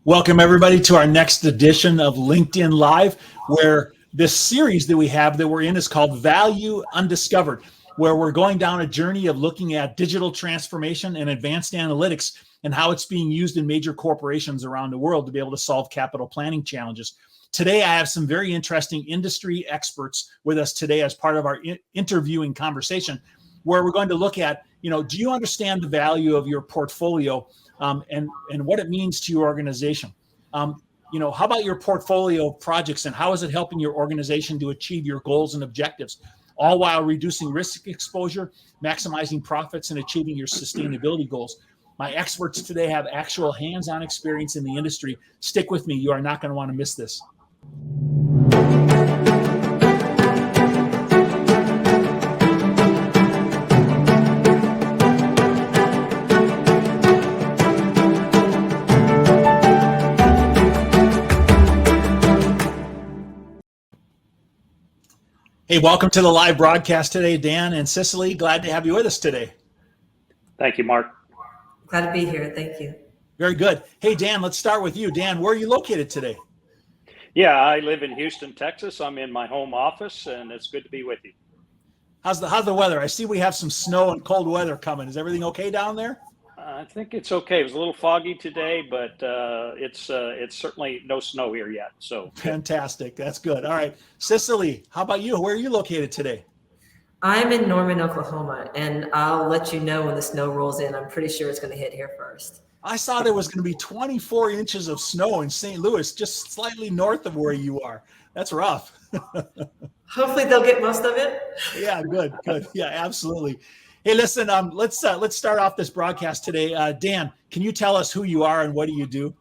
Welcome, everybody, to our next edition of LinkedIn Live, where this series that we have that we're in is called Value Undiscovered, where we're going down a journey of looking at digital transformation and advanced analytics and how it's being used in major corporations around the world to be able to solve capital planning challenges. Today, I have some very interesting industry experts with us today as part of our interviewing conversation, where we're going to look at, do you understand the value of your portfolio and what it means to your organization? How about your portfolio of projects and how is it helping your organization to achieve your goals and objectives, all while reducing risk exposure, maximizing profits, and achieving your sustainability goals? My experts today have actual hands-on experience in the industry. Stick with me. You are not going to want to miss this. Hey, welcome to the live broadcast today, Dan and Cicely. Glad to have you with us today. Thank you, Mark. Glad to be here. Thank you. Very good. Hey, Dan, let's start with you. Dan, where are you located today? Yeah, I live in Houston, Texas. I'm in my home office, and it's good to be with you. How's the weather? I see we have some snow and cold weather coming. Is everything okay down there? I think it's okay. It was a little foggy today, but it's certainly no snow here yet. So fantastic. That's good. All right, Cicely, how about you? Where are you located today? I'm in Norman, Oklahoma, and I'll let you know when the snow rolls in. I'm pretty sure it's going to hit here first. I saw there was going to be 24 inches of snow in St. Louis, just slightly north of where you are. That's rough. Hopefully they'll get most of it. Yeah, good. Yeah, absolutely. Hey, listen, let's start off this broadcast today. Dan, can you tell us who you are and what do you do?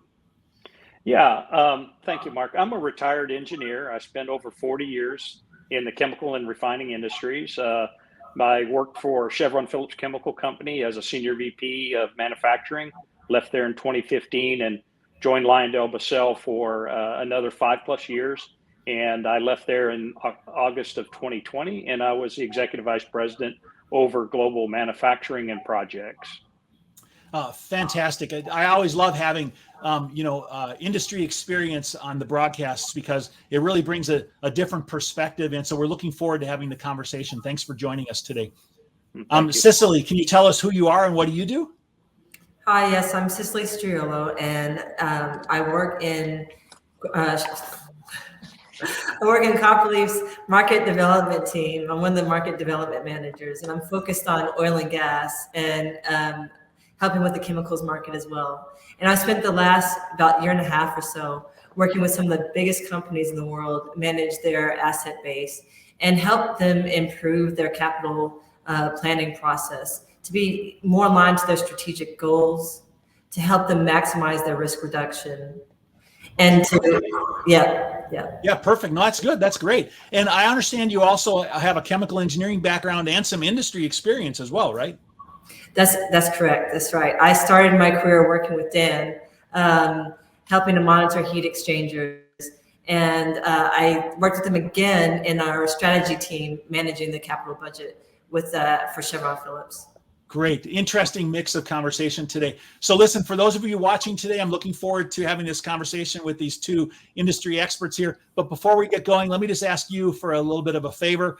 Yeah, thank you, Mark. I'm a retired engineer. I spent over 40 years in the chemical and refining industries. I worked for Chevron Phillips Chemical Company as a senior VP of manufacturing, left there in 2015 and joined LyondellBasell for another 5+ years. And I left there in August of 2020, and I was the executive vice president over global manufacturing and projects. Fantastic. I always love having, industry experience on the broadcasts because it really brings a different perspective. And so we're looking forward to having the conversation. Thanks for joining us today. Cicely, can you tell us who you are and what do you do? Hi, yes, I'm Cicely Striolo, and I work in Copperleaf's market development team. I'm one of the market development managers, and I'm focused on oil and gas and helping with the chemicals market as well. And I spent the last about year and a half or so working with some of the biggest companies in the world, manage their asset base and help them improve their capital planning process to be more aligned to their strategic goals, to help them maximize their risk reduction. And yeah, perfect. No, that's good. That's great. And I understand you also have a chemical engineering background and some industry experience as well, right? That's correct. That's right. I started my career working with Dan, helping to monitor heat exchangers. And I worked with him again in our strategy team, managing the capital budget for Chevron Phillips. Great. Interesting mix of conversation today. So listen, for those of you watching today, I'm looking forward to having this conversation with these two industry experts here. But before we get going, let me just ask you for a little bit of a favor.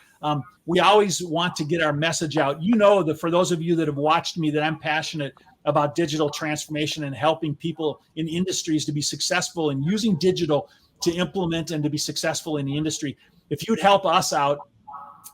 We always want to get our message out. You know that for those of you that have watched me, that I'm passionate about digital transformation and helping people in industries to be successful in using digital to implement and to be successful in the industry. If you'd help us out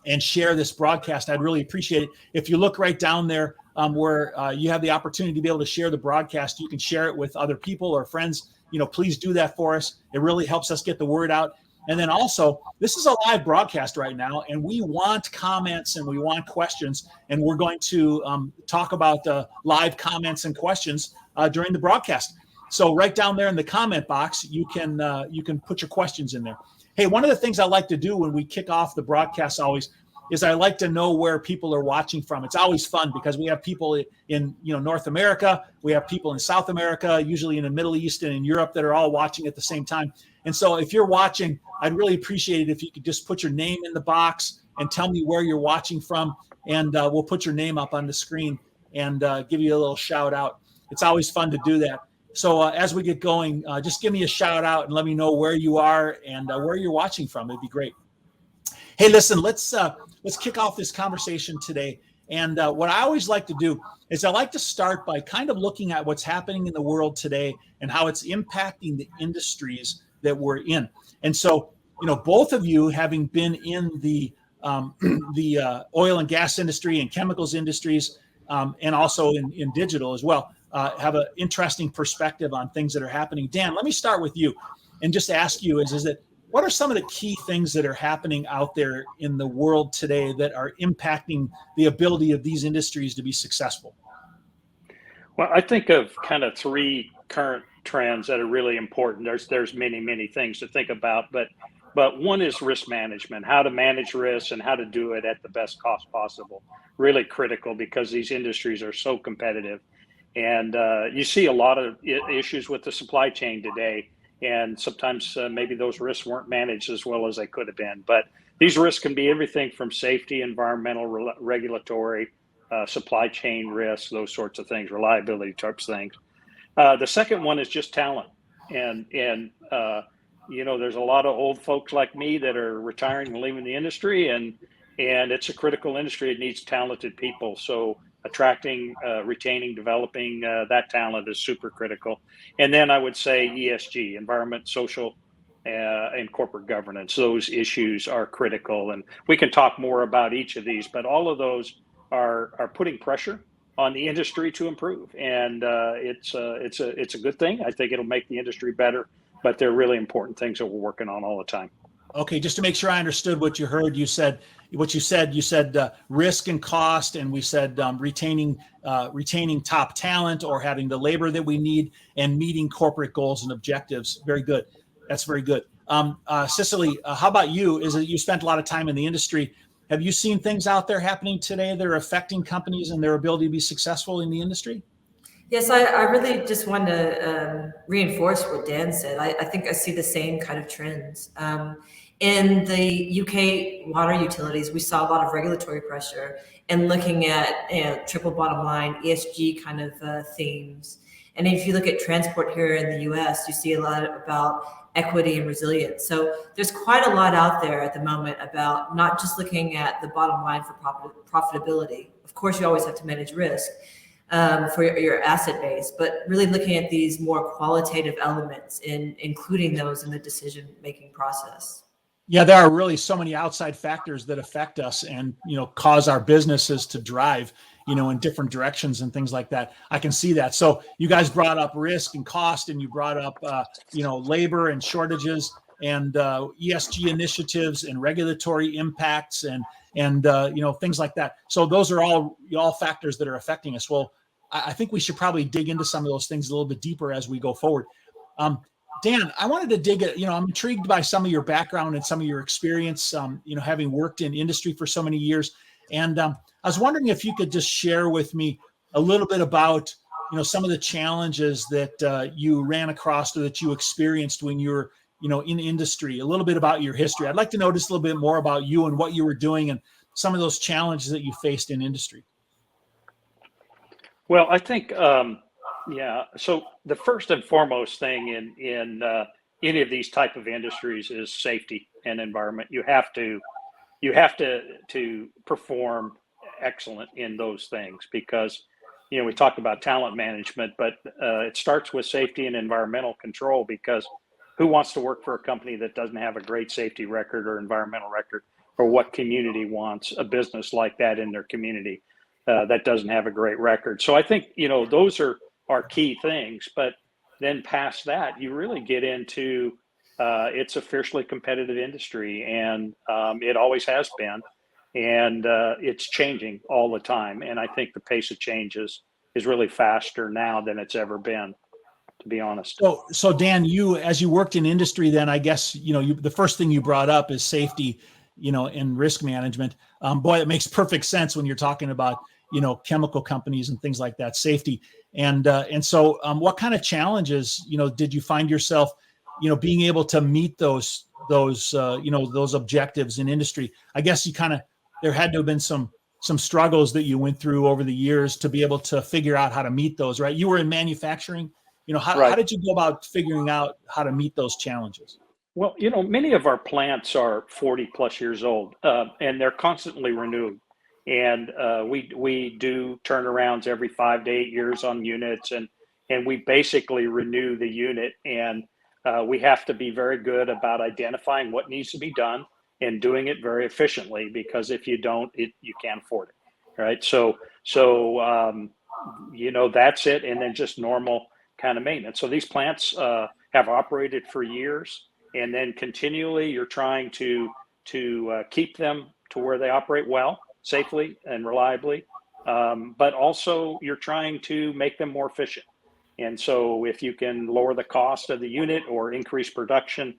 and share this broadcast, I'd really appreciate it. If you look right down there where you have the opportunity to be able to share the broadcast, you can share it with other people or friends. Please do that for us. It really helps us get the word out. And then also, this is a live broadcast right now, and we want comments and we want questions. And we're going to talk about live comments and questions during the broadcast. So right down there in the comment box, you can put your questions in there. Hey, one of the things I like to do when we kick off the broadcast always is I like to know where people are watching from. It's always fun because we have people in North America, we have people in South America, usually in the Middle East and in Europe that are all watching at the same time. And so if you're watching, I'd really appreciate it if you could just put your name in the box and tell me where you're watching from, and we'll put your name up on the screen and give you a little shout out. It's always fun to do that. So as we get going, just give me a shout out and let me know where you are and where you're watching from. It'd be great. Hey, listen, let's kick off this conversation today. And what I always like to do is I like to start by kind of looking at what's happening in the world today and how it's impacting the industries that we're in. And so, both of you having been in the oil and gas industry and chemicals industries, and also in digital as well, have an interesting perspective on things that are happening. Dan, let me start with you and just ask you what are some of the key things that are happening out there in the world today that are impacting the ability of these industries to be successful? Well, I think of kind of three current trends that are really important. There's many things to think about, but one is risk management, how to manage risks and how to do it at the best cost possible. Really critical because these industries are so competitive. And you see a lot of issues with the supply chain today. And sometimes maybe those risks weren't managed as well as they could have been. But these risks can be everything from safety, environmental, regulatory, supply chain risks, those sorts of things, reliability types of things. The second one is just talent. And there's a lot of old folks like me that are retiring and leaving the industry. And it's a critical industry. It needs talented people. So attracting, retaining, developing that talent is super critical. And then I would say ESG, environment, social, and corporate governance. Those issues are critical. And we can talk more about each of these, but all of those are putting pressure on the industry to improve. And it's a good thing. I think it'll make the industry better, but they're really important things that we're working on all the time. Okay, just to make sure I understood what you heard, you said risk and cost, and we said retaining top talent or having the labor that we need, and meeting corporate goals and objectives. Very good. That's very good. Cicely, how about you? You spent a lot of time in the industry. Have you seen things out there happening today that are affecting companies and their ability to be successful in the industry? Yes, I really just want to reinforce what Dan said. I think I see the same kind of trends. In the UK water utilities, we saw a lot of regulatory pressure and looking at triple bottom line, ESG kind of themes. And if you look at transport here in the US, you see a lot about equity and resilience. So there's quite a lot out there at the moment about not just looking at the bottom line for profitability. Of course, you always have to manage risk for your asset base, but really looking at these more qualitative elements and including those in the decision-making process. Yeah, there are really so many outside factors that affect us and, cause our businesses to drive, in different directions and things like that. I can see that. So you guys brought up risk and cost, and you brought up, labor and shortages and ESG initiatives and regulatory impacts and things like that. So those are all factors that are affecting us. Well, I think we should probably dig into some of those things a little bit deeper as we go forward. Dan, I wanted to dig it. I'm intrigued by some of your background and some of your experience, having worked in industry for so many years. And I was wondering if you could just share with me a little bit about, some of the challenges that you ran across or that you experienced when you were, in industry, a little bit about your history. I'd like to know just a little bit more about you and what you were doing and some of those challenges that you faced in industry. Well, I think, so the first and foremost thing in any of these type of industries is safety and environment. You have to perform excellent in those things because, we talk about talent management, but it starts with safety and environmental control, because who wants to work for a company that doesn't have a great safety record or environmental record, or what community wants a business like that in their community that doesn't have a great record? So I think, those are key things, but then past that, you really get into it's a fiercely competitive industry, and it always has been, and it's changing all the time. And I think the pace of change is really faster now than it's ever been, to be honest. So Dan, as you worked in industry, then I guess the first thing you brought up is safety, and risk management. Boy, it makes perfect sense when you're talking about chemical companies and things like that, safety. And so what kind of challenges, did you find yourself, being able to meet those objectives in industry? I guess there had to have been some struggles that you went through over the years to be able to figure out how to meet those, right? You were in manufacturing How Right. did you go about figuring out how to meet those challenges? Well, many of our plants are 40 plus years old, and they're constantly renewed. And we do turnarounds every 5 to 8 years on units, and we basically renew the unit. And we have to be very good about identifying what needs to be done and doing it very efficiently, because if you don't, you can't afford it, right? That's it. And then just normal kind of maintenance. So these plants have operated for years, and then continually you're trying to keep them to where they operate well, safely and reliably, but also you're trying to make them more efficient. And so if you can lower the cost of the unit or increase production,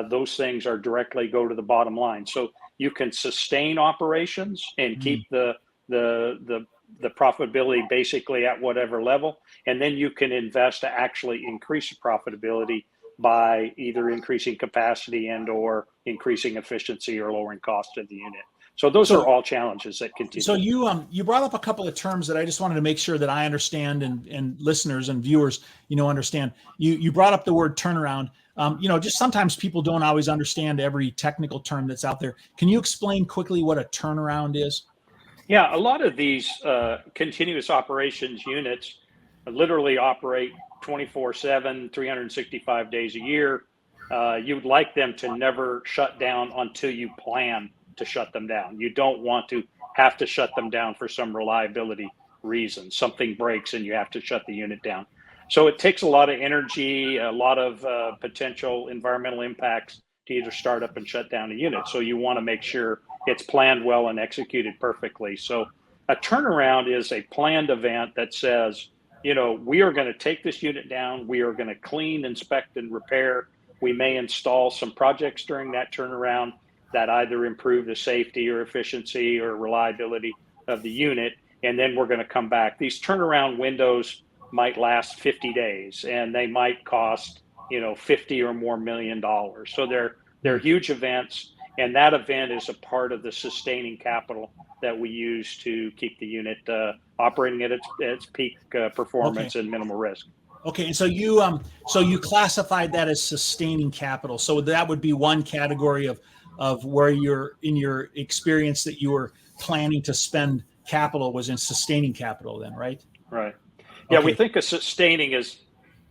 those things are directly go to the bottom line. So you can sustain operations and keep the profitability basically at whatever level, and then you can invest to actually increase the profitability by either increasing capacity and or increasing efficiency or lowering cost of the unit. So those are all challenges that continue. So you brought up a couple of terms that I just wanted to make sure that I understand and listeners and viewers, understand. You brought up the word turnaround. Just sometimes people don't always understand every technical term that's out there. Can you explain quickly what a turnaround is? Yeah, a lot of these continuous operations units literally operate 24/7, 365 days a year. You'd like them to never shut down until you plan to shut them down. You don't want to have to shut them down for some reliability reason. Something breaks and you have to shut the unit down. So it takes a lot of energy, a lot of potential environmental impacts to either start up and shut down a unit. So you want to make sure it's planned well and executed perfectly. So a turnaround is a planned event that says, we are going to take this unit down. We are going to clean, inspect, and repair. We may install some projects during that turnaround that either improve the safety or efficiency or reliability of the unit. And then we're going to come back. These turnaround windows might last 50 days and they might cost, $50 or more million. So they're huge events. And that event is a part of the sustaining capital that we use to keep the unit operating at its peak performance and minimal risk. Okay, and so you classified that as sustaining capital. So that would be one category of where you're in your experience that you were planning to spend capital was in sustaining capital then, right? Right. Yeah, okay. We think of sustaining as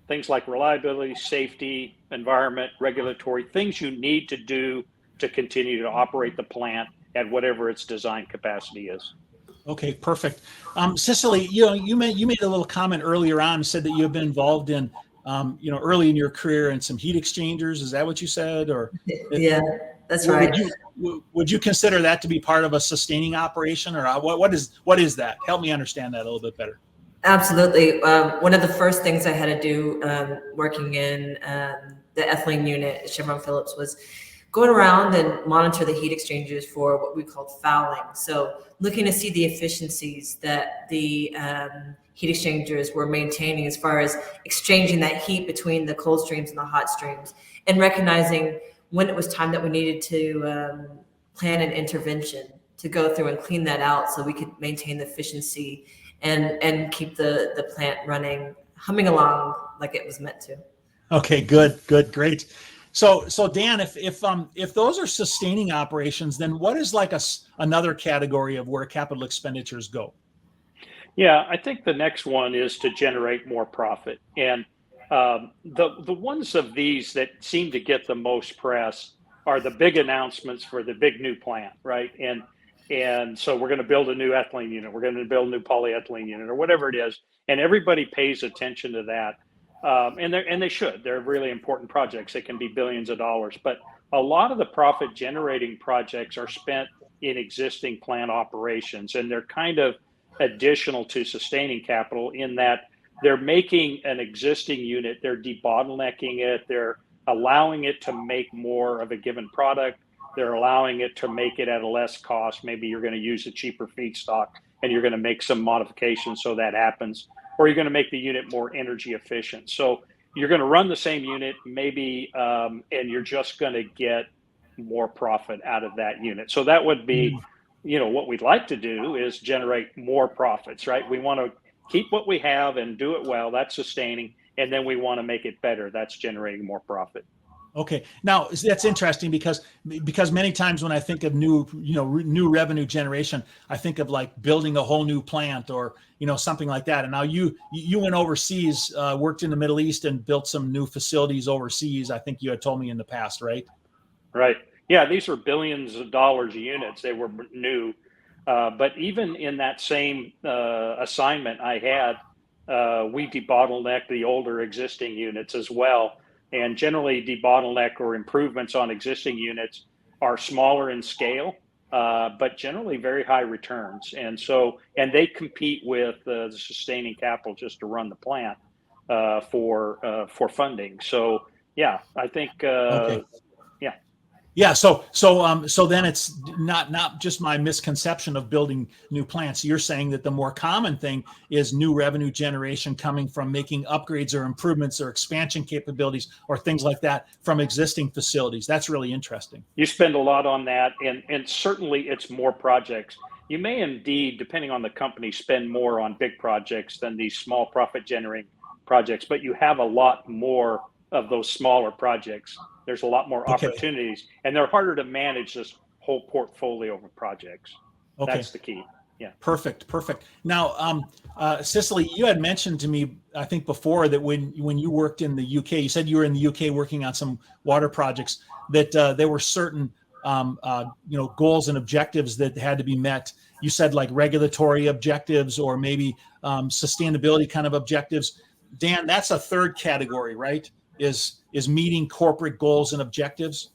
things like reliability, safety, environment, regulatory, things you need to do to continue to operate the plant at whatever its design capacity is. Okay, perfect. Cicely, you made a little comment earlier on and said that you have been involved in, early in your career in some heat exchangers. Is that what you said? Or yeah, that's right. Would you consider that to be part of a sustaining operation, or what is that? Help me understand that a little bit better. Absolutely. One of the first things I had to do working in the ethylene unit at Chevron Phillips was going around and monitor the heat exchangers for what we called fouling. So looking to see the efficiencies that the heat exchangers were maintaining as far as exchanging that heat between the cold streams and the hot streams, and recognizing when it was time that we needed to plan an intervention to go through and clean that out so we could maintain the efficiency and keep the plant running, humming along like it was meant to. Okay, good, great. So Dan, if those are sustaining operations, then what is like another category of where capital expenditures go? Yeah, I think the next one is to generate more profit. And the ones of these that seem to get the most press are the big announcements for the big new plant, right? And so we're going to build a new ethylene unit, we're going to build a new polyethylene unit, or whatever it is, and everybody pays attention to that. And they should. They're really important projects. They can be billions of dollars, but a lot of the profit generating projects are spent in existing plant operations, and they're kind of additional to sustaining capital in that they're making an existing unit, they're debottlenecking it, they're allowing it to make more of a given product, they're allowing it to make it at a less cost. Maybe you're going to use a cheaper feedstock and you're going to make some modifications so that happens, or you're going to make the unit more energy efficient. So you're going to run the same unit maybe, and you're just going to get more profit out of that unit. So that would be, what we'd like to do is generate more profits, right? We want to keep what we have and do it well. That's sustaining. and then we want to make it better. That's generating more profit. Okay. Now that's interesting because many times when I think of new revenue generation, I think of like building a whole new plant or, something like that. And now you went overseas, worked in the Middle East and built some new facilities overseas. I think you had told me in the past, right? Right. Yeah. These were billions of dollars units. They were new. But even in that same assignment I had, we debottlenecked the older existing units as well. And generally, debottleneck or improvements on existing units are smaller in scale, but generally very high returns. And they compete with the sustaining capital just to run the plant for funding. So yeah, I think Okay. yeah. Yeah, so then it's not just my misconception of building new plants. You're saying that the more common thing is new revenue generation coming from making upgrades or improvements or expansion capabilities or things like that from existing facilities. That's really interesting. You spend a lot on that, and certainly it's more projects. You may indeed, depending on the company, spend more on big projects than these small profit generating projects, but you have a lot more of those smaller projects. There's a lot more opportunities, and they're harder to manage this whole portfolio of projects. Okay. That's the key. Yeah. Perfect. Now, Cicely, you had mentioned to me, I think before, that when you worked in the UK, you said you were in the UK working on some water projects, that there were certain goals and objectives that had to be met. You said like regulatory objectives or maybe sustainability kind of objectives. Dan, that's a third category, right? Is meeting corporate goals and objectives?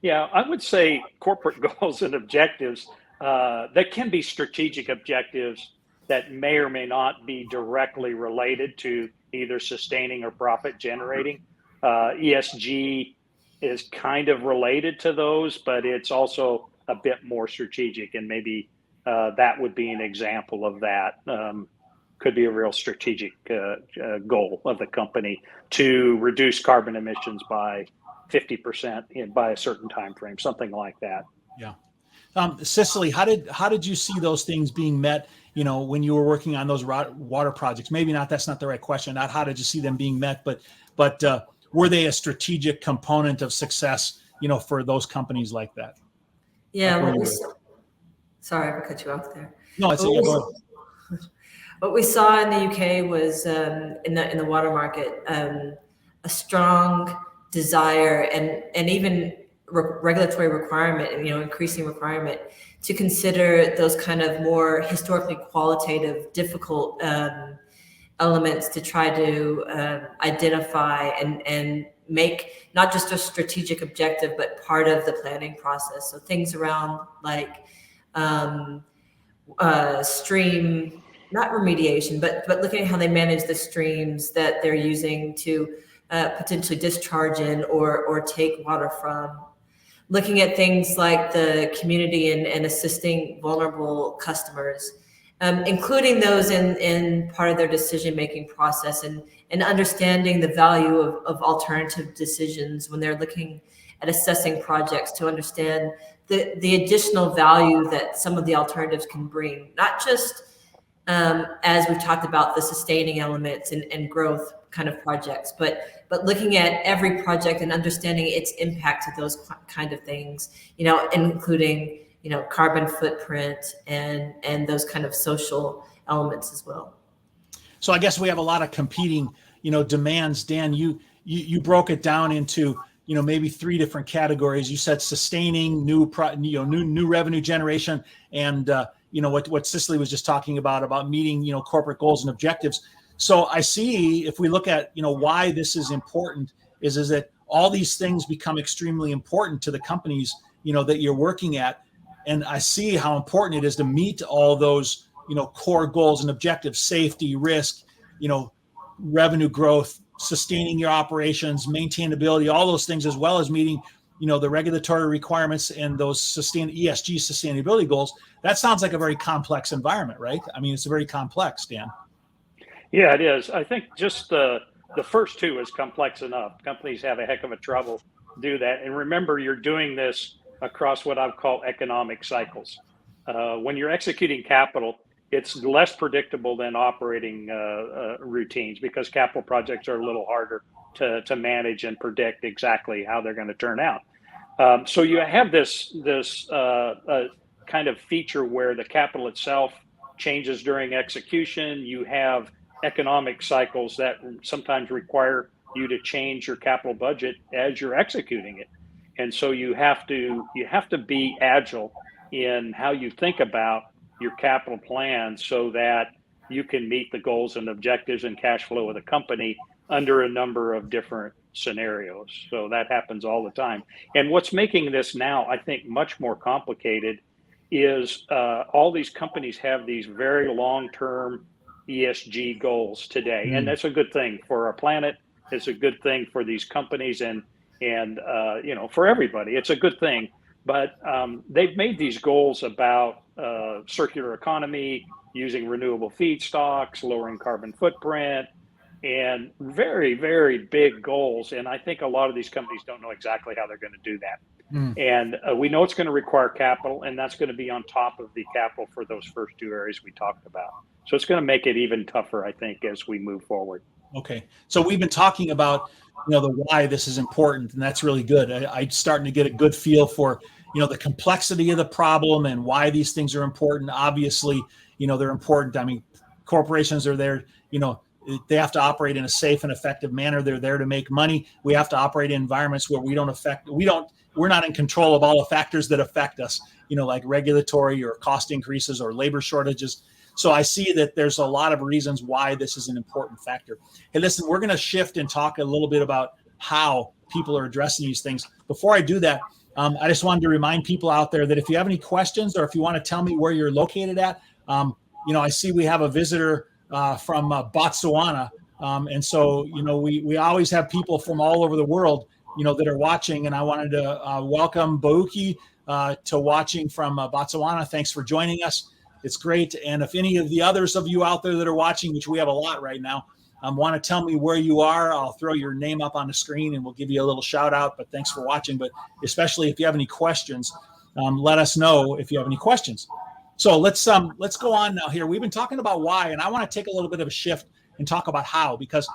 Yeah, I would say corporate goals and objectives. That can be strategic objectives that may or may not be directly related to either sustaining or profit generating. ESG is kind of related to those, but it's also a bit more strategic, and maybe that would be an example of that. Could be a real strategic goal of the company to reduce carbon emissions by 50% by a certain time frame, something like that. Yeah. Cicely, how did you see those things being met, when you were working on those water projects? Maybe not, that's not the right question. Not how did you see them being met, but were they a strategic component of success, for those companies like that? Yeah. Sorry, I cut you off there. No, it's What we saw in the UK was in the water market a strong desire and even regulatory requirement, increasing requirement to consider those kind of more historically qualitative, difficult elements to try to identify and make not just a strategic objective, but part of the planning process. So things around like stream, not remediation, but looking at how they manage the streams that they're using to potentially discharge in or take water from. Looking at things like the community and assisting vulnerable customers, including those in part of their decision-making process and understanding the value of alternative decisions when they're looking at assessing projects to understand the additional value that some of the alternatives can bring, not just as we've talked about the sustaining elements and growth kind of projects, but looking at every project and understanding its impact to those kind of things, including, carbon footprint and those kind of social elements as well. So I guess we have a lot of competing, demands. Dan, you broke it down into, maybe three different categories. You said sustaining, new revenue generation, and what Cicely was just talking about meeting, corporate goals and objectives. So I see, if we look at, why this is important is that all these things become extremely important to the companies, that you're working at. And I see how important it is to meet all those, core goals and objectives: safety, risk, revenue growth, sustaining your operations, maintainability, all those things, as well as meeting, the regulatory requirements and those ESG sustainability goals. That sounds like a very complex environment, right? I mean, it's very complex, Dan. Yeah, it is. I think just the first two is complex enough. Companies have a heck of a trouble do that. And remember, you're doing this across what I would call economic cycles. When you're executing capital, it's less predictable than operating routines, because capital projects are a little harder to manage and predict exactly how they're going to turn out. So you have this kind of feature where the capital itself changes during execution. You have economic cycles that sometimes require you to change your capital budget as you're executing it. And so you have to be agile in how you think about your capital plan so that you can meet the goals and objectives and cash flow of the company under a number of different scenarios. So that happens all the time. And what's making this now, I think, much more complicated is all these companies have these very long-term ESG goals today. And that's a good thing for our planet. It's a good thing for these companies and for everybody. It's a good thing. But they've made these goals about circular economy, using renewable feedstocks, lowering carbon footprint, and very, very big goals. And I think a lot of these companies don't know exactly how they're going to do that. And we know it's going to require capital, and that's going to be on top of the capital for those first two areas we talked about. So it's going to make it even tougher, I think, as we move forward. Okay. So we've been talking about, the why this is important, and that's really good. I'm starting to get a good feel for, the complexity of the problem and why these things are important. Obviously, they're important. I mean, corporations are there, they have to operate in a safe and effective manner. They're there to make money. We have to operate in environments where we're not in control of all the factors that affect us, like regulatory or cost increases or labor shortages. So I see that there's a lot of reasons why this is an important factor. Hey, listen, we're going to shift and talk a little bit about how people are addressing these things. Before I do that, I just wanted to remind people out there that if you have any questions or if you want to tell me where you're located at, I see we have a visitor from Botswana. And so, we always have people from all over the world, that are watching. And I wanted to welcome Bouki to watching from Botswana. Thanks for joining us. It's great. And if any of the others of you out there that are watching, which we have a lot right now, want to tell me where you are, I'll throw your name up on the screen and we'll give you a little shout out. But thanks for watching. But especially if you have any questions, let us know if you have any questions. So let's go on now here. We've been talking about why, and I want to take a little bit of a shift and talk about how, because,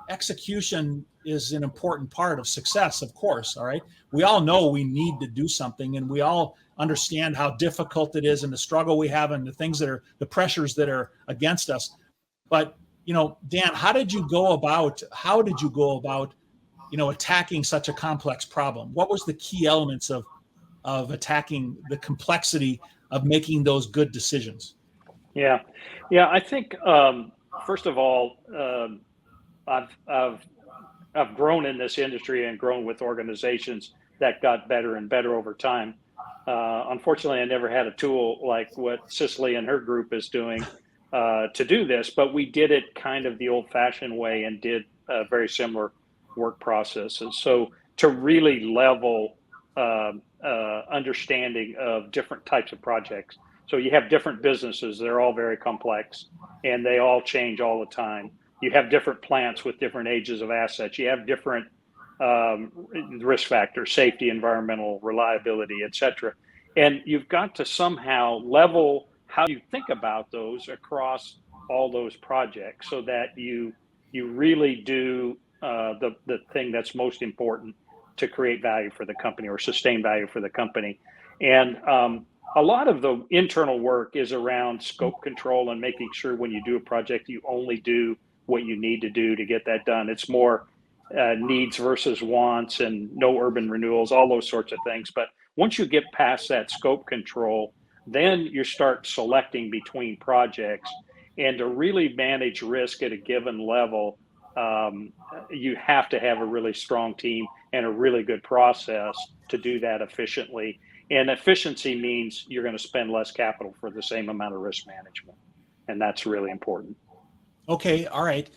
execution is an important part of success, of course. All right. We all know we need to do something, and we all understand how difficult it is and the struggle we have and the things that are the pressures that are against us. But, Dan, how did you go about, attacking such a complex problem? What was the key elements of attacking the complexity of making those good decisions? Yeah. I think, first of all, I've grown in this industry and grown with organizations that got better and better over time. Unfortunately, I never had a tool like what Cicely and her group is doing to do this, but we did it kind of the old-fashioned way and did very similar work processes. So to really level understanding of different types of projects. So you have different businesses, they're all very complex and they all change all the time. You have different plants with different ages of assets. You have different risk factors, safety, environmental, reliability, et cetera. And you've got to somehow level how you think about those across all those projects so that you really do the thing that's most important to create value for the company or sustain value for the company. And a lot of the internal work is around scope control and making sure when you do a project, you only do what you need to do to get that done. It's more needs versus wants and no urban renewals, all those sorts of things. But once you get past that scope control, then you start selecting between projects. And to really manage risk at a given level, you have to have a really strong team and a really good process to do that efficiently. And efficiency means you're going to spend less capital for the same amount of risk management. And that's really important. Okay. All right.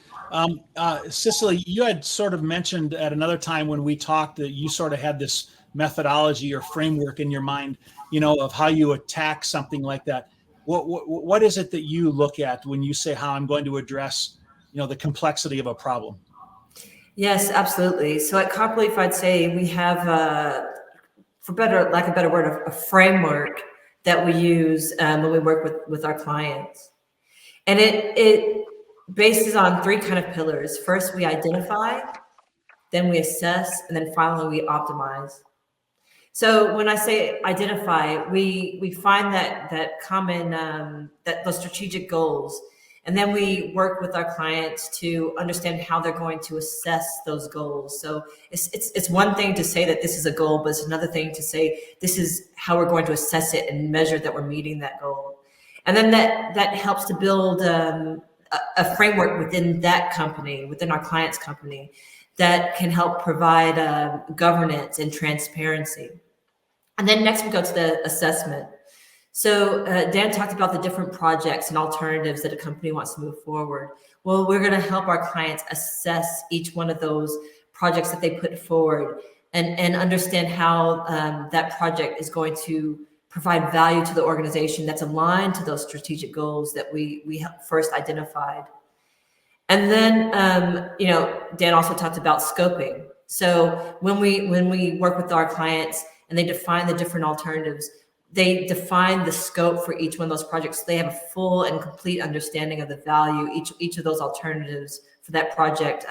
Cicely, you had sort of mentioned at another time when we talked that you sort of had this methodology or framework in your mind, of how you attack something like that. What is it that you look at when you say how I'm going to address, the complexity of a problem? Yes, absolutely. So at Copleaf, I'd say we have, for lack of a better word, a framework that we use when we work with our clients. And it bases on three kind of pillars. First, we identify, then we assess, and then finally we optimize. So when I say identify, we find that common that those strategic goals, and then we work with our clients to understand how they're going to assess those goals. So it's one thing to say that this is a goal, but it's another thing to say this is how we're going to assess it and measure that we're meeting that goal. And then that helps to build a framework within that company, within our client's company, that can help provide governance and transparency. And then next we go to the assessment. So Dan talked about the different projects and alternatives that a company wants to move forward. Well, we're going to help our clients assess each one of those projects that they put forward and understand how that project is going to provide value to the organization that's aligned to those strategic goals that we first identified. And then, Dan also talked about scoping. So when we work with our clients and they define the different alternatives, they define the scope for each one of those projects. So they have a full and complete understanding of the value each of those alternatives for that project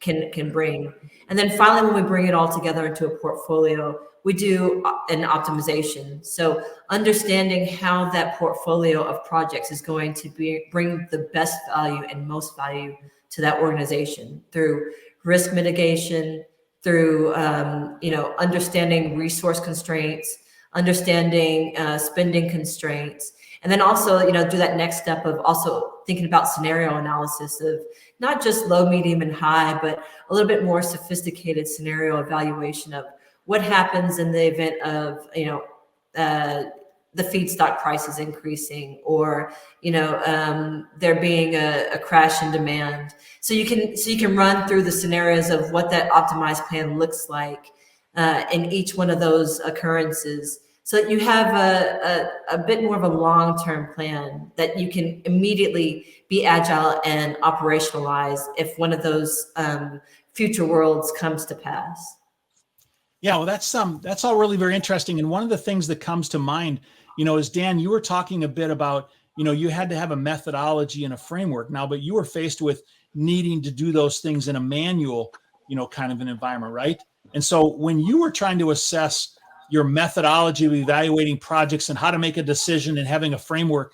can bring. And then finally, when we bring it all together into a portfolio, we do an optimization. So understanding how that portfolio of projects is going to bring the best value and most value to that organization through risk mitigation, through understanding resource constraints, understanding spending constraints, and then also do that next step of also thinking about scenario analysis of not just low, medium, and high, but a little bit more sophisticated scenario evaluation of what happens in the event of the feedstock prices increasing, or there being a crash in demand. So you can run through the scenarios of what that optimized plan looks like in each one of those occurrences, so that you have a bit more of a long-term plan that you can immediately be agile and operationalize if one of those future worlds comes to pass. Yeah, well, that's all really very interesting. And one of the things that comes to mind, is Dan, you were talking a bit about, you had to have a methodology and a framework now, but you were faced with needing to do those things in a manual, kind of an environment, right? And so when you were trying to assess your methodology of evaluating projects and how to make a decision and having a framework,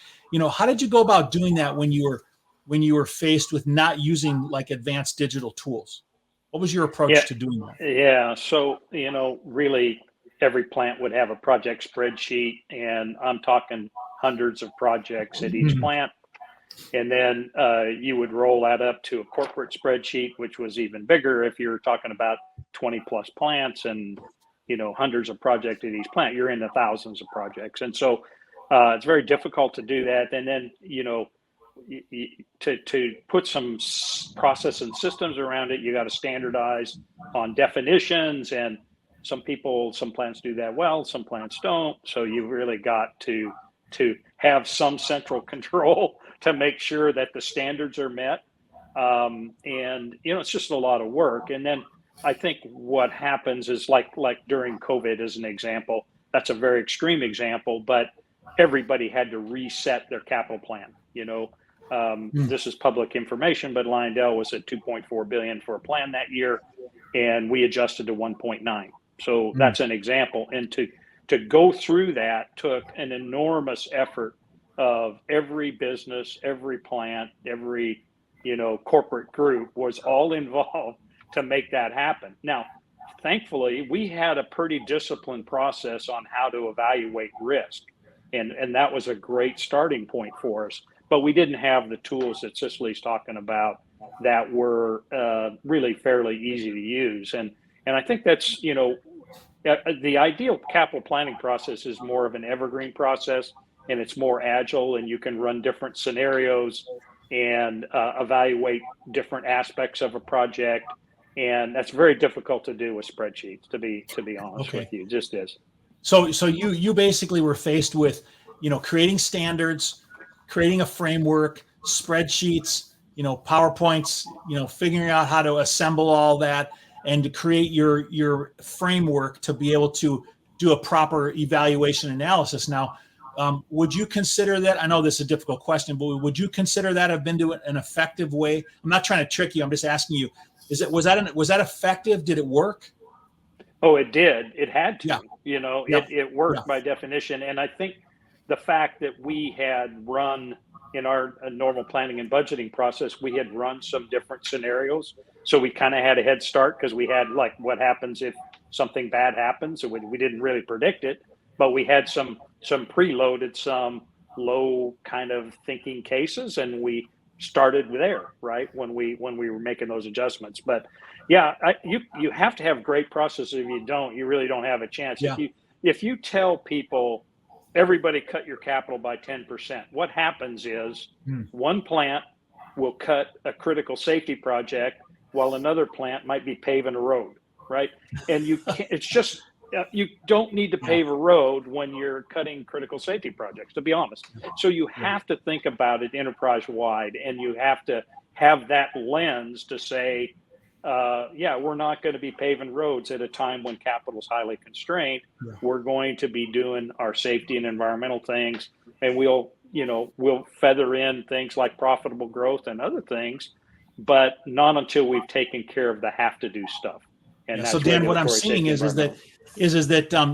how did you go about doing that when you were faced with not using like advanced digital tools? What was your approach to doing that? Yeah. So, really every plant would have a project spreadsheet, and I'm talking hundreds of projects at each plant. And then you would roll that up to a corporate spreadsheet, which was even bigger if you're talking about 20 plus plants and, hundreds of projects at each plant. You're into thousands of projects. And so it's very difficult to do that. And then, to put some process and systems around it, you got to standardize on definitions, and some plants do that well, some plants don't. So you really got to have some central control to make sure that the standards are met. And it's just a lot of work. And then I think what happens is like during COVID as an example, that's a very extreme example, but everybody had to reset their capital plan. This is public information, but Lyondell was at 2.4 billion for a plan that year, and we adjusted to 1.9. So that's an example. And to go through that took an enormous effort of every business, every plant, every corporate group was all involved to make that happen. Now, thankfully, we had a pretty disciplined process on how to evaluate risk, and that was a great starting point for us. But we didn't have the tools that Cicely's talking about that were really fairly easy to use. And I think that's, the ideal capital planning process is more of an evergreen process, and it's more agile, and you can run different scenarios and evaluate different aspects of a project. And that's very difficult to do with spreadsheets, to be honest with you. It just is. So you basically were faced with, creating standards, creating a framework, spreadsheets, PowerPoints, figuring out how to assemble all that and to create your framework to be able to do a proper evaluation analysis. Now, Would you consider that? I know this is a difficult question, but would you consider that have been to an effective way? I'm not trying to trick you. I'm just asking you, was that effective? Did it work? Oh, it did. It had to. Yeah. It worked by definition. And I think the fact that we had run in our normal planning and budgeting process, we had run some different scenarios. So we kind of had a head start because we had like what happens if something bad happens. So we didn't really predict it, but we had some preloaded, some low kind of thinking cases, and we started there, right, when we were making those adjustments. But yeah, you have to have great processes. If you don't, you really don't have a chance. Yeah. If you tell people, everybody cut your capital by 10%, what happens is one plant will cut a critical safety project while another plant might be paving a road, right? And you can't, it's just, you don't need to pave a road when you're cutting critical safety projects, to be honest. So you have to think about it enterprise wide, and you have to have that lens to say, we're not going to be paving roads at a time when capital is highly constrained. Yeah. We're going to be doing our safety and environmental things, and we'll feather in things like profitable growth and other things, but not until we've taken care of the have to do stuff. And so Dan, what I'm seeing is that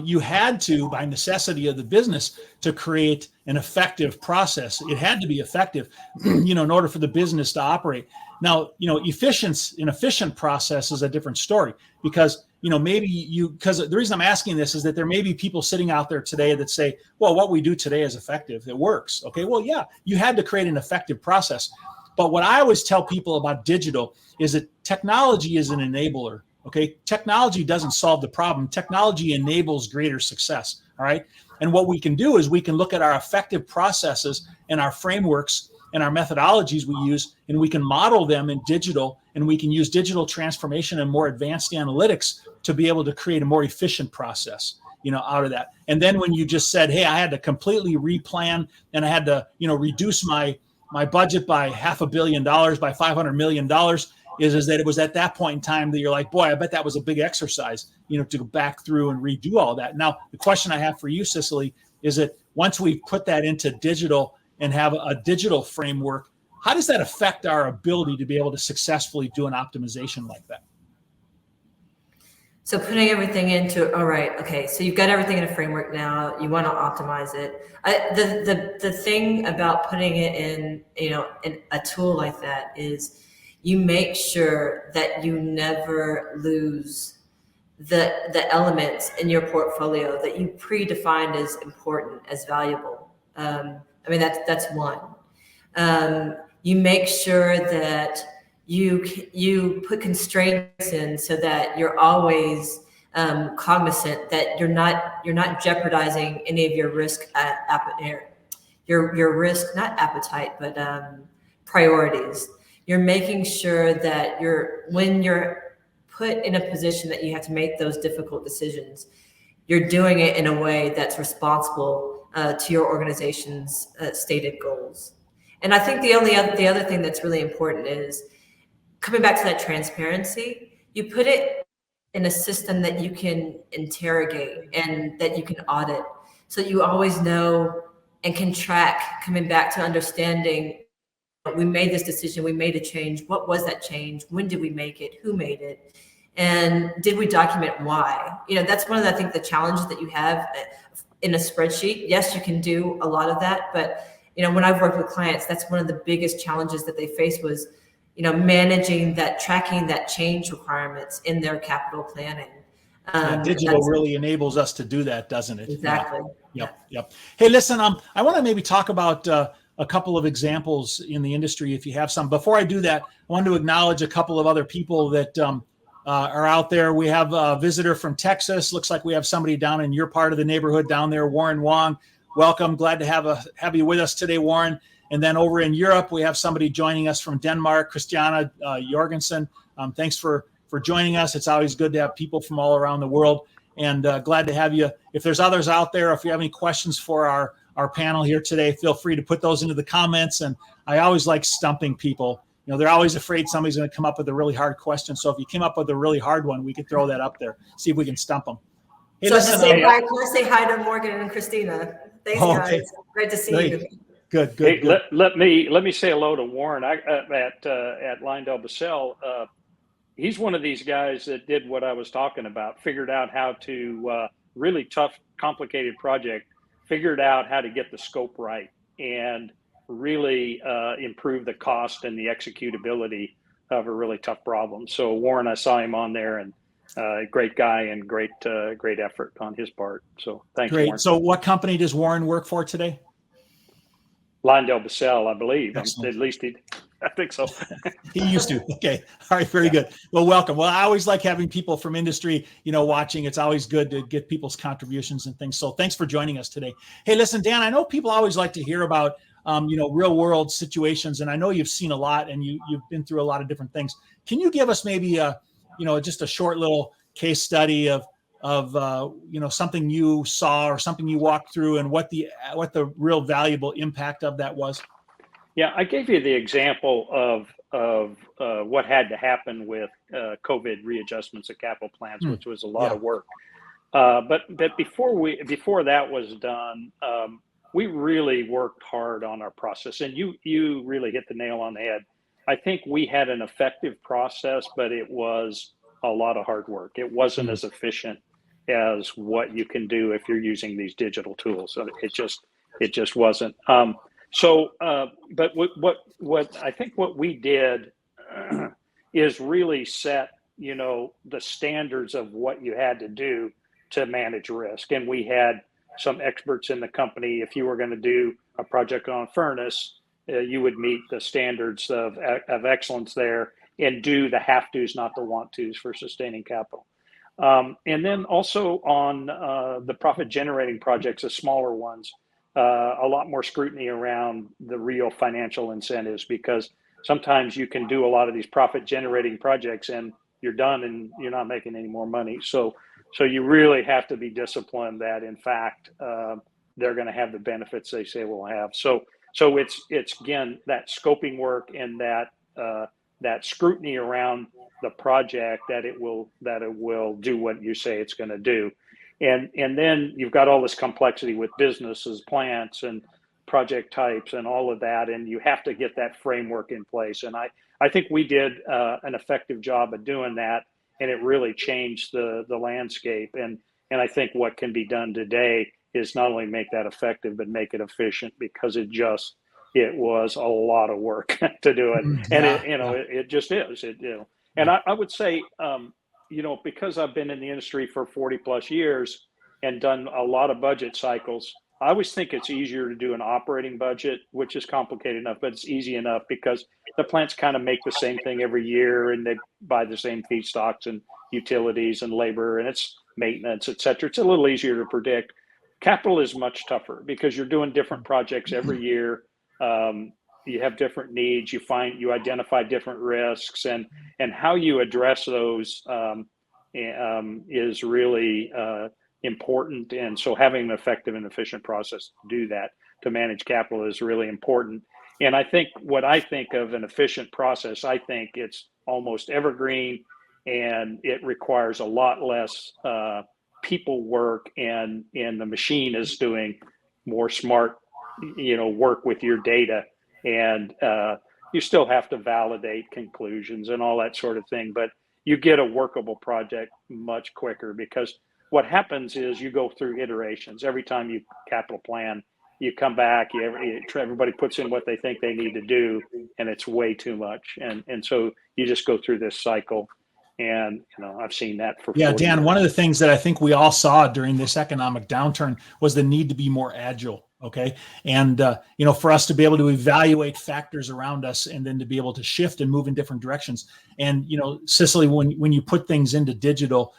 you had to, by necessity of the business, to create an effective process. It had to be effective, in order for the business to operate. Now, an efficient process is a different story, because, because the reason I'm asking this is that there may be people sitting out there today that say, well, what we do today is effective. It works. Okay. Well, yeah, you had to create an effective process. But what I always tell people about digital is that technology is an enabler. Okay. Technology doesn't solve the problem. Technology enables greater success. All right. And what we can do is we can look at our effective processes and our frameworks and our methodologies we use, and we can model them in digital, and we can use digital transformation and more advanced analytics to be able to create a more efficient process, out of that. And then when you just said, hey, I had to completely replan, and I had to, reduce my budget by $500 million, by $500 million, is that it was at that point in time that you're like, boy, I bet that was a big exercise, to go back through and redo all that. Now, the question I have for you, Cicely, is that once we put that into digital and have a digital framework, how does that affect our ability to be able to successfully do an optimization like that? So putting everything into, all right, okay, so you've got everything in a framework now, you want to optimize it. The thing about putting it in, in a tool like that is you make sure that you never lose the elements in your portfolio that you predefined as important, as valuable. That's one. You make sure that you put constraints in so that you're always cognizant that you're not jeopardizing any of your risk your risk, not appetite, but priorities. You're making sure that when you're put in a position that you have to make those difficult decisions, you're doing it in a way that's responsible to your organization's stated goals. And I think the other thing that's really important is coming back to that transparency. You put it in a system that you can interrogate and that you can audit, so that you always know and can track, coming back to understanding, we made this decision, we made a change. What was that change? When did we make it? Who made it? And did we document why? That's one of the, I think, the challenges that you have in a spreadsheet. Yes, you can do a lot of that, but when I've worked with clients, that's one of the biggest challenges that they face was, managing that, tracking that change requirements in their capital planning. Digital really enables us to do that, doesn't it? Exactly. Yeah. Yep. Hey, listen, I want to maybe talk about a couple of examples in the industry, if you have some. Before I do that, I want to acknowledge a couple of other people that are out there. We have a visitor from Texas. Looks like we have somebody down in your part of the neighborhood down there, Warren Wong. Welcome. Glad to have you with us today, Warren. And then over in Europe, we have somebody joining us from Denmark, Christiana Jorgensen. Thanks for joining us. It's always good to have people from all around the world, and glad to have you. If there's others out there, if you have any questions for our panel here today, feel free to put those into the comments. And I always like stumping people. They're always afraid somebody's going to come up with a really hard question. So if you came up with a really hard one, we could throw that up there, see if we can stump them. Hey, so listen, can I say hi to Morgan and Christina? Thanks, Oh, guys. okay. Great to see Great. you. Good. Hey, Good. let me say hello to Warren at LyondellBasell. He's one of these guys that did what I was talking about, figured out how to really tough, complicated project, figured out how to get the scope right and really improve the cost and the executability of a really tough problem. So Warren, I saw him on there, and great guy and great effort on his part. So thanks, Great. Warren. So what company does Warren work for today? LyondellBasell, I believe. Excellent. At least I think so. He used to. Okay. All right. Very good. Well, welcome. Well, I always like having people from industry, watching. It's always good to get people's contributions and things. So thanks for joining us today. Hey, listen, Dan, I know people always like to hear about, real world situations. And I know you've seen a lot and you've been through a lot of different things. Can you give us maybe just a short little case study of something you saw or something you walked through and what the real valuable impact of that was? Yeah, I gave you the example of what had to happen with COVID readjustments of capital plans, which was a lot of work. But before that was done, we really worked hard on our process, and you really hit the nail on the head. I think we had an effective process, but it was a lot of hard work. It wasn't as efficient as what you can do if you're using these digital tools. So it just wasn't. But what I think what we did is really set, the standards of what you had to do to manage risk. And we had some experts in the company. If you were going to do a project on a furnace, you would meet the standards of excellence there and do the have tos, not the want tos for sustaining capital. And then also on the profit generating projects, the smaller ones, a lot more scrutiny around the real financial incentives, because sometimes you can do a lot of these profit generating projects and you're done and you're not making any more money. So you really have to be disciplined that in fact, they're going to have the benefits they say we'll have. So it's again, that scoping work and that scrutiny around the project that it will do what you say it's going to do. And then you've got all this complexity with businesses, plants, and project types, and all of that, and you have to get that framework in place. And I think we did an effective job of doing that, and it really changed the landscape. And I think what can be done today is not only make that effective, but make it efficient, because it was a lot of work to do it, and it just is. And I would say. Because I've been in the industry for 40 plus years and done a lot of budget cycles, I always think it's easier to do an operating budget, which is complicated enough, but it's easy enough because the plants kind of make the same thing every year and they buy the same feedstocks and utilities and labor and it's maintenance, et cetera. It's a little easier to predict. Capital is much tougher because you're doing different projects every year. You have different needs, you identify different risks, and how you address those is really important. And so having an effective and efficient process to do that, to manage capital, is really important. And I think what I think of an efficient process, I think it's almost evergreen, and it requires a lot less people work, and the machine is doing more smart, work with your data. And you still have to validate conclusions and all that sort of thing, but you get a workable project much quicker, because what happens is you go through iterations. Every time you capital plan, you come back, everybody puts in what they think they need to do, and it's way too much. And so you just go through this cycle. And I've seen that for 40 Dan, years. one of the things that I think we all saw during this economic downturn was the need to be more agile. Okay. And, for us to be able to evaluate factors around us and then to be able to shift and move in different directions. And, Cicely, when you put things into digital,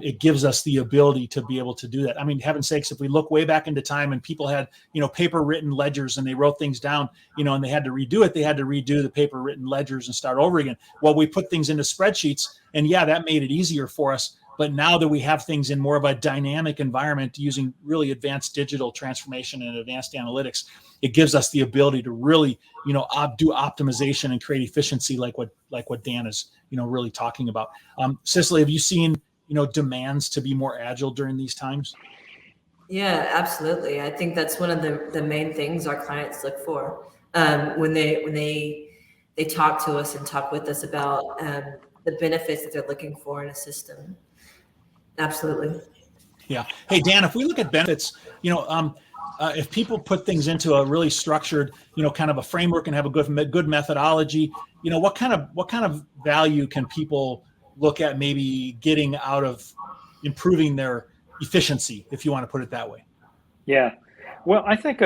it gives us the ability to be able to do that. I mean, heaven's sakes, if we look way back into time and people had, paper written ledgers and they wrote things down, and they had to redo it, they had to redo the paper written ledgers and start over again. Well, we put things into spreadsheets, and that made it easier for us. But now that we have things in more of a dynamic environment using really advanced digital transformation and advanced analytics, it gives us the ability to really, do optimization and create efficiency like what Dan is, really talking about. Cicely, have you seen, demands to be more agile during these times? Yeah, absolutely. I think that's one of the main things our clients look for when they talk to us and talk with us about the benefits that they're looking for in a system. Absolutely. Yeah. Hey, Dan, if we look at benefits, if people put things into a really structured, kind of a framework and have a good methodology, what kind of value can people look at maybe getting out of improving their efficiency, if you want to put it that way? Yeah. Well, I think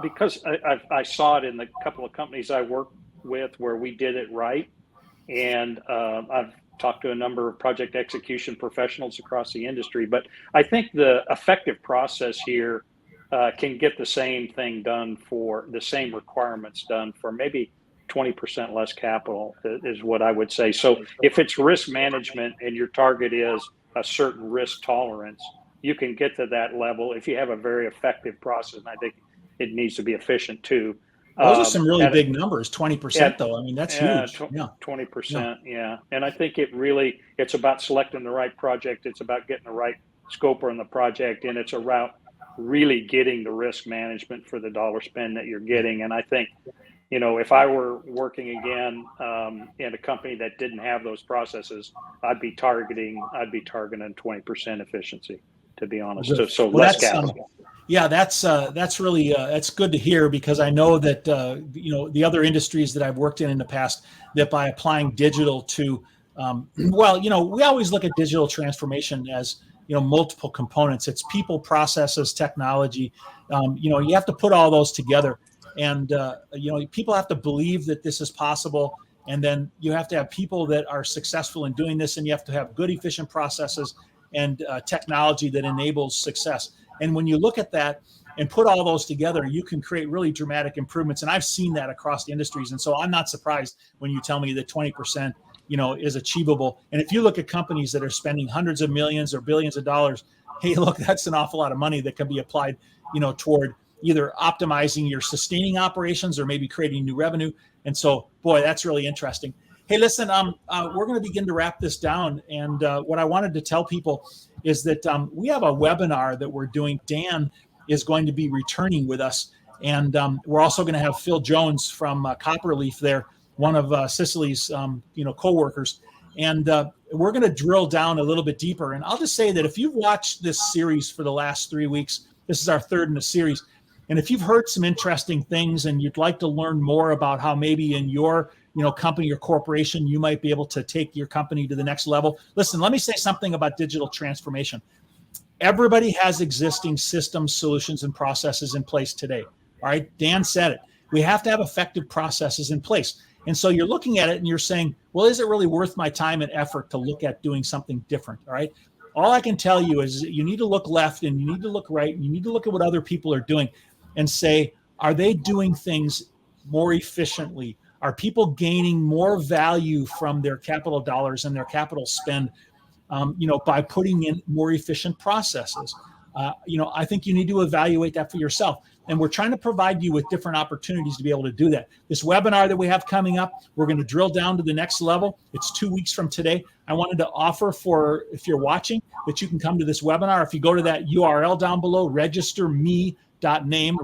because I saw it in the couple of companies I worked with where we did it right. And I've talked to a number of project execution professionals across the industry, but I think the effective process here can get the same thing done for the same requirements done for maybe 20% less capital is what I would say. So if it's risk management and your target is a certain risk tolerance, you can get to that level if you have a very effective process. And I think it needs to be efficient too. Those are some really At, big numbers, 20% at though. I mean, that's huge. Yeah. 20%. Yeah. And I think it's about selecting the right project. It's about getting the right scoper on the project. And it's about really getting the risk management for the dollar spend that you're getting. And I think, if I were working again in a company that didn't have those processes, I'd be targeting 20% efficiency, to be honest. Good. So Well, less capital. yeah, that's really that's good to hear, because I know that the other industries that I've worked in the past, that by applying digital to we always look at digital transformation as multiple components. It's people, processes, technology. You have to put all those together, and people have to believe that this is possible, and then you have to have people that are successful in doing this, and you have to have good, efficient processes and technology that enables success. And when you look at that and put all those together, you can create really dramatic improvements. And I've seen that across the industries. And so I'm not surprised when you tell me that 20%, is achievable. And if you look at companies that are spending hundreds of millions or billions of dollars, hey, look, that's an awful lot of money that can be applied, toward either optimizing your sustaining operations or maybe creating new revenue. And so, boy, that's really interesting. Hey, listen, we're going to begin to wrap this down. And what I wanted to tell people is that we have a webinar that we're doing. Dan is going to be returning with us. And we're also going to have Phil Jones from Copperleaf there, one of Cicely's, co-workers. And we're going to drill down a little bit deeper. And I'll just say that if you've watched this series for the last 3 weeks, this is our third in the series. And if you've heard some interesting things and you'd like to learn more about how maybe in your company or corporation, you might be able to take your company to the next level. Listen, let me say something about digital transformation. Everybody has existing systems, solutions, and processes in place today. All right. Dan said it. We have to have effective processes in place. And so you're looking at it and you're saying, well, is it really worth my time and effort to look at doing something different? All right. All I can tell you is that you need to look left and you need to look right. And you need to look at what other people are doing and say, are they doing things more efficiently? Are people gaining more value from their capital dollars and their capital spend, by putting in more efficient processes? I think you need to evaluate that for yourself. And we're trying to provide you with different opportunities to be able to do that. This webinar that we have coming up, we're going to drill down to the next level. It's 2 weeks from today. I wanted to offer if you're watching, that you can come to this webinar. If you go to that URL down below, registerme.name,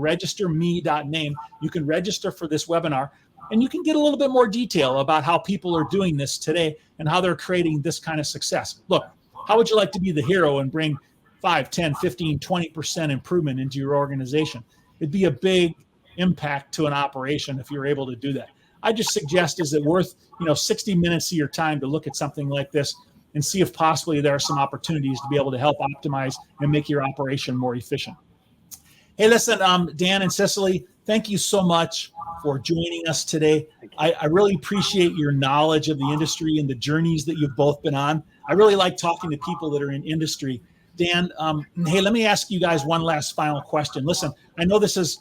you can register for this webinar. And you can get a little bit more detail about how people are doing this today and how they're creating this kind of success. Look, how would you like to be the hero and bring 5, 10, 15, 20% improvement into your organization? It'd be a big impact to an operation if you're able to do that. I just suggest, is it worth 60 minutes of your time to look at something like this and see if possibly there are some opportunities to be able to help optimize and make your operation more efficient. Hey, listen, Dan and Cicely, thank you so much for joining us today. I really appreciate your knowledge of the industry and the journeys that you've both been on. I really like talking to people that are in industry. Dan, hey, let me ask you guys one last final question. Listen, I know this is,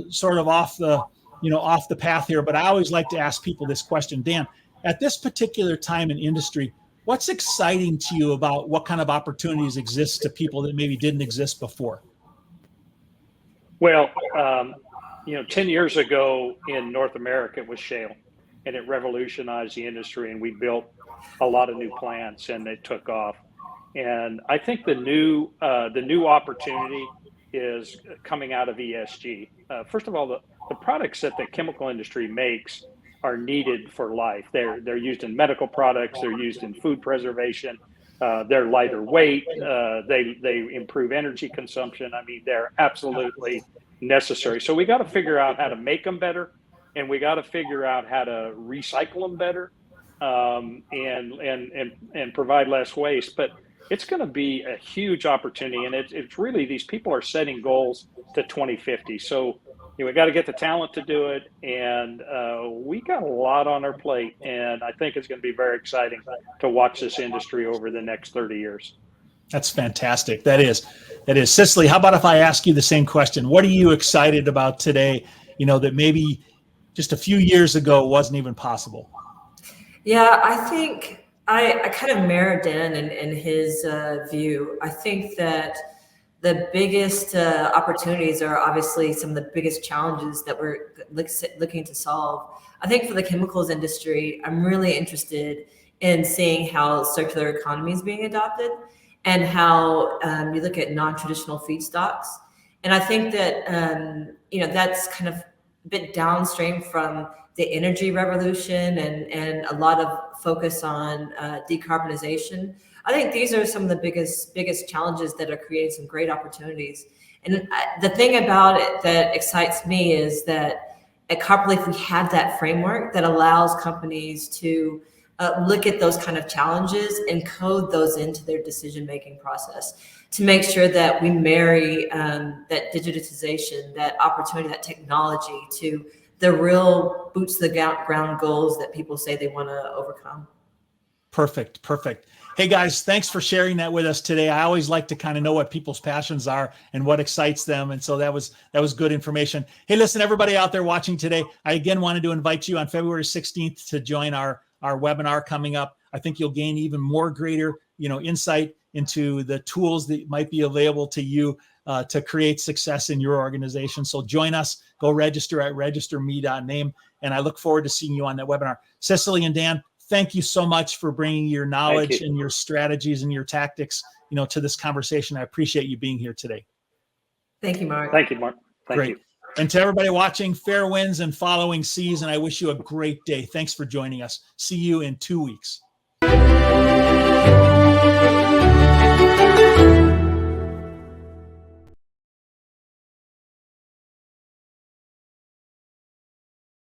sort of off the path here, but I always like to ask people this question. Dan, at this particular time in industry, what's exciting to you about what kind of opportunities exist to people that maybe didn't exist before? Well, 10 years ago in North America, it was shale, and it revolutionized the industry, and we built a lot of new plants, and it took off. And I think the new opportunity is coming out of ESG. First of all, the products that the chemical industry makes are needed for life. They're used in medical products. They're used in food preservation. They're lighter weight. They improve energy consumption. I mean, they're absolutely necessary. So we got to figure out how to make them better, and we got to figure out how to recycle them better, and provide less waste. But it's going to be a huge opportunity, and it's really, these people are setting goals to 2050. So we got to get the talent to do it, and we got a lot on our plate, and I think it's going to be very exciting to watch this industry over the next 30 years. That's fantastic. That is. Cicely, how about if I ask you the same question? What are you excited about today, that maybe just a few years ago wasn't even possible? Yeah, I think I kind of mirror Dan in his view. I think that the biggest opportunities are obviously some of the biggest challenges that we're looking to solve. I think for the chemicals industry, I'm really interested in seeing how circular economy is being adopted and how you look at non-traditional feedstocks. And I think that, that's kind of a bit downstream from the energy revolution and a lot of focus on decarbonization. I think these are some of the biggest challenges that are creating some great opportunities. And the thing about it that excites me is that at Copperleaf, we have that framework that allows companies to look at those kind of challenges and code those into their decision-making process to make sure that we marry that digitization, that opportunity, that technology to the real boots to the ground goals that people say they want to overcome. Perfect. Hey guys, thanks for sharing that with us today. I always like to kind of know what people's passions are and what excites them. And so that was good information. Hey, listen, everybody out there watching today, I again wanted to invite you on February 16th to join our webinar coming up. I think you'll gain even more greater, insight into the tools that might be available to you to create success in your organization. So join us, go register at registerme.name. And I look forward to seeing you on that webinar. Cicely and Dan, thank you so much for bringing your knowledge and your strategies and your tactics, to this conversation. I appreciate you being here today. Thank you, Mark. Thank you, Mark. Thank you. And to everybody watching, fair winds and following seas, and I wish you a great day. Thanks for joining us. See you in 2 weeks.